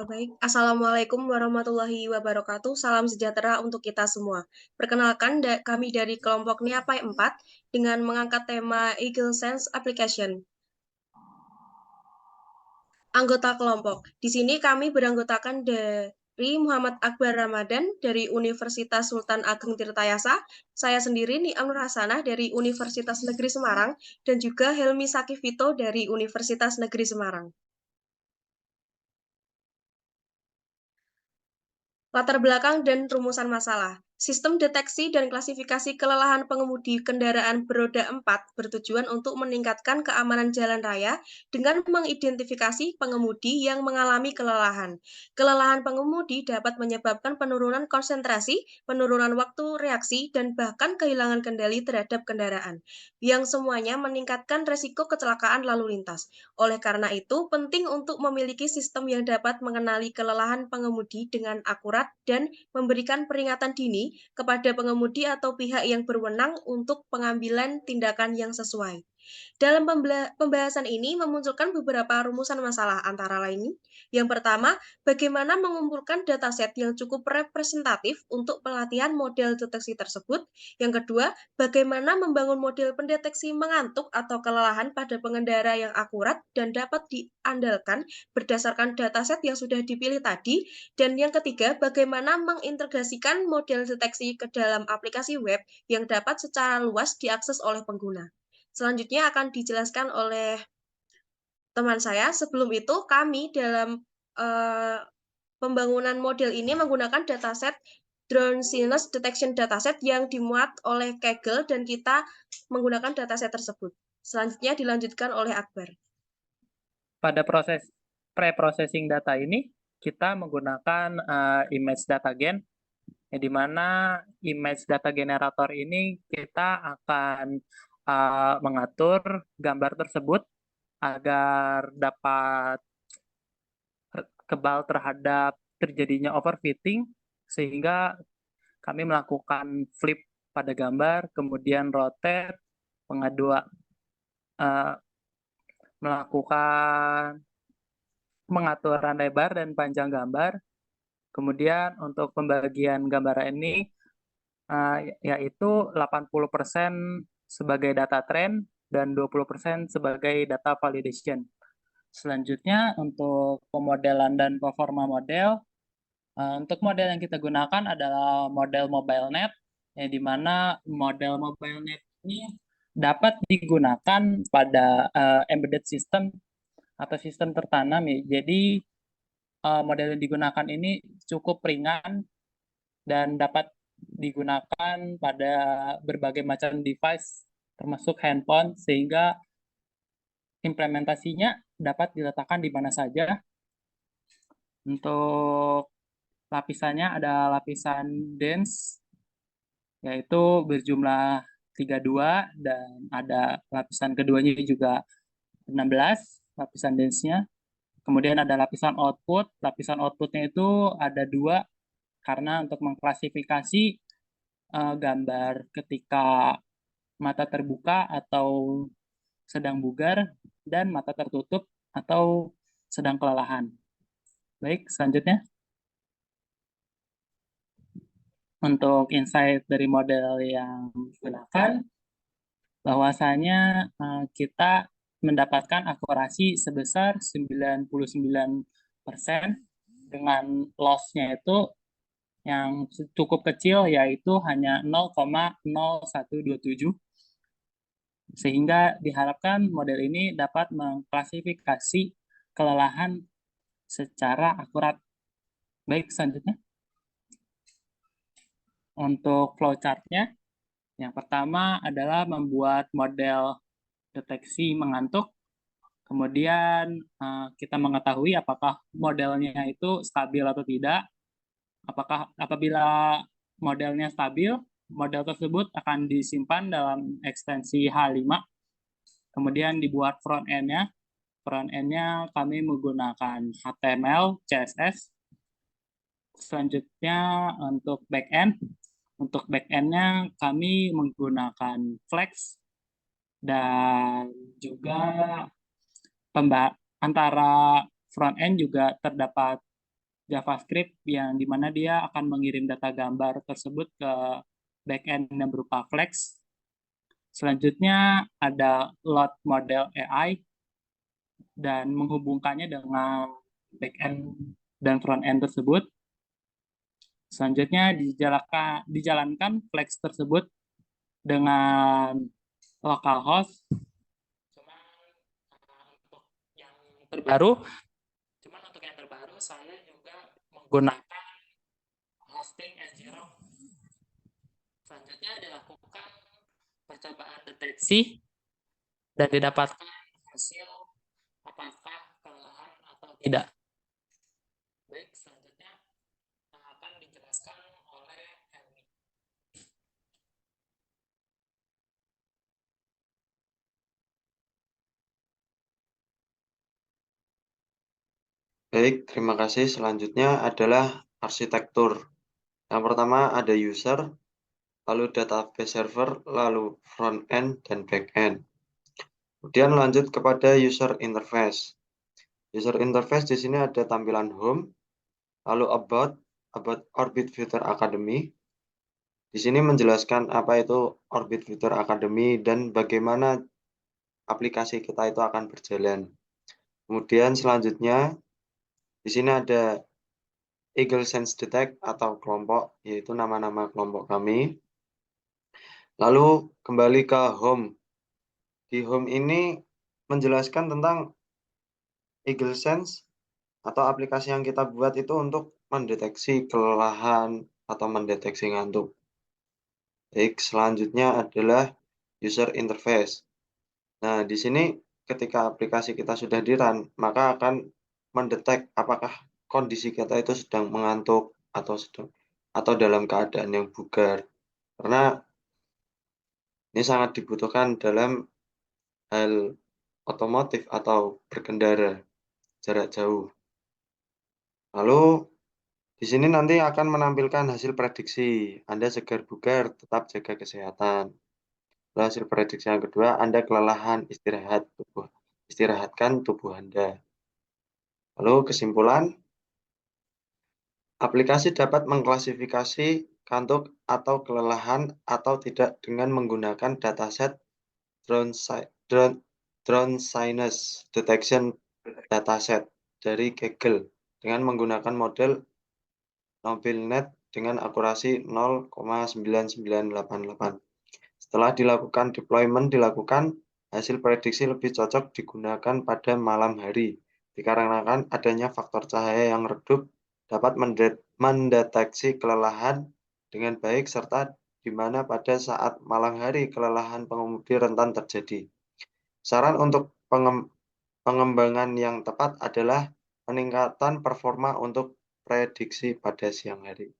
Baik, Assalamualaikum warahmatullahi wabarakatuh. Salam sejahtera untuk kita semua. Perkenalkan, kami dari kelompok Niapai 4 dengan mengangkat tema Eagle Sense Application. Anggota kelompok. Di sini kami beranggotakan dari Muhammad Akbar Ramadan dari Universitas Sultan Ageng Tirtayasa, saya sendiri Niam Nur Hasanah dari Universitas Negeri Semarang, dan juga Helmi Sakifito dari Universitas Negeri Semarang. Latar belakang dan rumusan masalah. Sistem deteksi dan klasifikasi kelelahan pengemudi kendaraan beroda 4 bertujuan untuk meningkatkan keamanan jalan raya dengan mengidentifikasi pengemudi yang mengalami kelelahan. Kelelahan pengemudi dapat menyebabkan penurunan konsentrasi, penurunan waktu reaksi, dan bahkan kehilangan kendali terhadap kendaraan, yang semuanya meningkatkan resiko kecelakaan lalu lintas. Oleh karena itu, penting untuk memiliki sistem yang dapat mengenali kelelahan pengemudi dengan akurat dan memberikan peringatan dini kepada pengemudi atau pihak yang berwenang untuk pengambilan tindakan yang sesuai. Dalam pembahasan ini memunculkan beberapa rumusan masalah antara lain. Yang pertama, bagaimana mengumpulkan dataset yang cukup representatif untuk pelatihan model deteksi tersebut. Yang kedua, bagaimana membangun model pendeteksi mengantuk atau kelelahan pada pengendara yang akurat dan dapat diandalkan berdasarkan dataset yang sudah dipilih tadi. Dan yang ketiga, bagaimana mengintegrasikan model deteksi ke dalam aplikasi web yang dapat secara luas diakses oleh pengguna. Selanjutnya akan dijelaskan oleh teman saya. Sebelum itu, kami dalam pembangunan model ini menggunakan dataset Drone Sinus Detection Dataset yang dimuat oleh Kaggle dan kita menggunakan dataset tersebut. Selanjutnya dilanjutkan oleh Akbar. Pada proses pre-processing data ini, kita menggunakan image data gen, di mana image data generator ini kita akan mengatur gambar tersebut agar dapat kebal terhadap terjadinya overfitting, sehingga kami melakukan flip pada gambar, kemudian rotate, melakukan pengaturan lebar dan panjang gambar. Kemudian untuk pembagian gambar ini yaitu 80% sebagai data trend dan 20% sebagai data validation. Selanjutnya untuk pemodelan dan performa model, untuk model yang kita gunakan adalah model MobileNet, di mana model MobileNet ini dapat digunakan pada embedded system atau sistem tertanam. Jadi model yang digunakan ini cukup ringan dan dapat digunakan pada berbagai macam device, termasuk handphone, sehingga implementasinya dapat diletakkan di mana saja. Untuk lapisannya ada lapisan dense, yaitu berjumlah 32, dan ada lapisan keduanya juga 16, lapisan dense-nya. Kemudian ada lapisan output. Lapisan outputnya itu ada dua, karena untuk mengklasifikasi gambar ketika mata terbuka atau sedang bugar, dan mata tertutup atau sedang kelelahan. Baik, selanjutnya. Untuk insight dari model yang digunakan, bahwasanya kita mendapatkan akurasi sebesar 99% dengan loss-nya itu yang cukup kecil, yaitu hanya 0,0127, sehingga diharapkan model ini dapat mengklasifikasi kelelahan secara akurat. Baik, selanjutnya. Untuk flowchart-nya, yang pertama adalah membuat model deteksi mengantuk. Kemudian kita mengetahui apakah modelnya itu stabil atau tidak. Apabila modelnya stabil, model tersebut akan disimpan dalam ekstensi H5. Kemudian dibuat front end-nya. Front end-nya kami menggunakan HTML, CSS. Selanjutnya untuk back end. Untuk back end-nya kami menggunakan Flex, dan juga antara front end juga terdapat JavaScript yang dimana dia akan mengirim data gambar tersebut ke backend yang berupa Flex. Selanjutnya ada load model AI dan menghubungkannya dengan backend dan frontend tersebut. Selanjutnya dijalankan Flex tersebut dengan localhost. Untuk yang terbaru saya juga menggunakan hosting S0. Selanjutnya dilakukan percobaan deteksi dan didapatkan hasil apakah kelelahan atau tidak. Baik, selanjutnya akan dijelaskan oleh Helmi. Baik, terima kasih. Selanjutnya adalah arsitektur. Yang pertama ada user, lalu database server, lalu front end dan back end. Kemudian lanjut kepada user interface. User interface di sini ada tampilan home, lalu about Orbit Future Academy. Di sini menjelaskan apa itu Orbit Future Academy dan bagaimana aplikasi kita itu akan berjalan. Kemudian selanjutnya di sini ada Eagle Sense Detect atau kelompok, yaitu nama-nama kelompok kami. Lalu kembali ke home. Di home ini menjelaskan tentang Eagle Sense atau aplikasi yang kita buat itu untuk mendeteksi kelelahan atau mendeteksi ngantuk. Baik, selanjutnya adalah user interface. Nah, di sini ketika aplikasi kita sudah di-run, maka akan mendetek apakah kondisi kita itu sedang mengantuk atau dalam keadaan yang bugar. Karena ini sangat dibutuhkan dalam hal otomotif atau berkendara jarak jauh. Lalu di sini nanti akan menampilkan hasil prediksi. Anda segar bugar, tetap jaga kesehatan. Lalu hasil prediksi yang kedua, Anda kelelahan, istirahatkan tubuh Anda. Lalu kesimpulan, aplikasi dapat mengklasifikasi kantuk atau kelelahan atau tidak dengan menggunakan dataset Drone Sinus Detection Dataset dari Kaggle dengan menggunakan model NobilNet dengan akurasi 0,9988. Setelah dilakukan deployment hasil prediksi lebih cocok digunakan pada malam hari, dikarenakan adanya faktor cahaya yang redup dapat mendeteksi kelelahan dengan baik serta di mana pada saat malam hari kelelahan pengemudi rentan terjadi. Saran untuk pengembangan yang tepat adalah peningkatan performa untuk prediksi pada siang hari.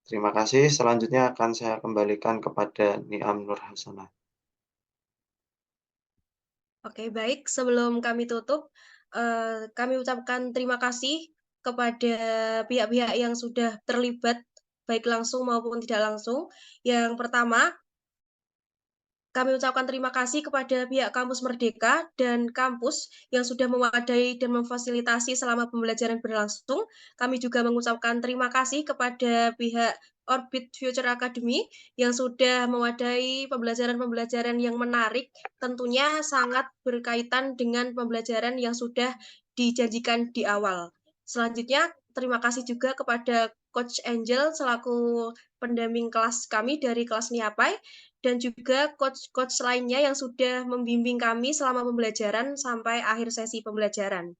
Terima kasih. Selanjutnya akan saya kembalikan kepada Niam Nur Hasanah. Oke, baik. Sebelum kami tutup, kami ucapkan terima kasih kepada pihak-pihak yang sudah terlibat, baik langsung maupun tidak langsung. Yang pertama, kami ucapkan terima kasih kepada pihak Kampus Merdeka dan kampus yang sudah mewadai dan memfasilitasi selama pembelajaran berlangsung. Kami juga mengucapkan terima kasih kepada pihak Orbit Future Academy yang sudah mewadai pembelajaran-pembelajaran yang menarik, tentunya sangat berkaitan dengan pembelajaran yang sudah dijanjikan di awal. Selanjutnya, terima kasih juga kepada Coach Angel selaku pendamping kelas kami dari kelas Niapai, dan juga coach-coach lainnya yang sudah membimbing kami selama pembelajaran sampai akhir sesi pembelajaran.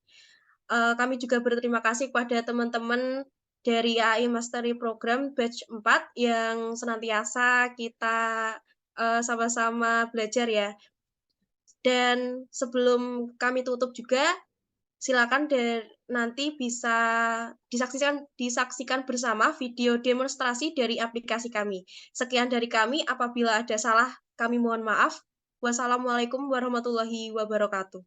Kami juga berterima kasih kepada teman-teman dari AI Mastery Program Batch 4 yang senantiasa kita sama-sama belajar ya. Dan sebelum kami tutup juga, silakan nanti bisa disaksikan bersama video demonstrasi dari aplikasi kami. Sekian dari kami, apabila ada salah kami mohon maaf. Wassalamualaikum warahmatullahi wabarakatuh.